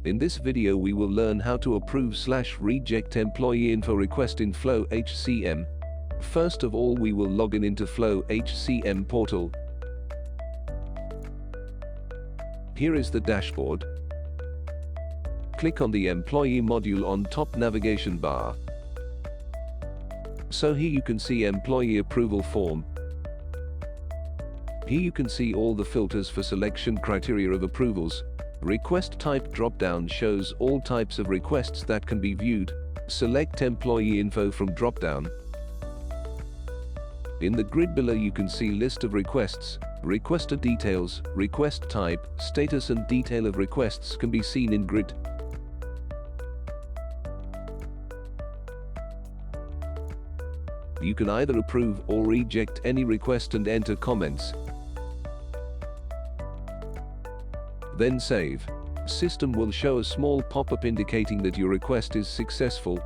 In this video we will learn how to approve/reject employee info request in FlowHCM. First of all, we will log in into FlowHCM portal. Here is the dashboard. Click on the employee module on top navigation bar. So here you can see employee approval form. Here you can see all the filters for selection criteria of approvals. Request type drop-down shows all types of requests that can be viewed. Select employee info from drop-down. In the grid below you can see list of requests, requester details, request type, status and detail of requests can be seen in grid. You can either approve or reject any request and enter comments. Then save. System will show a small pop-up indicating that your request is successful.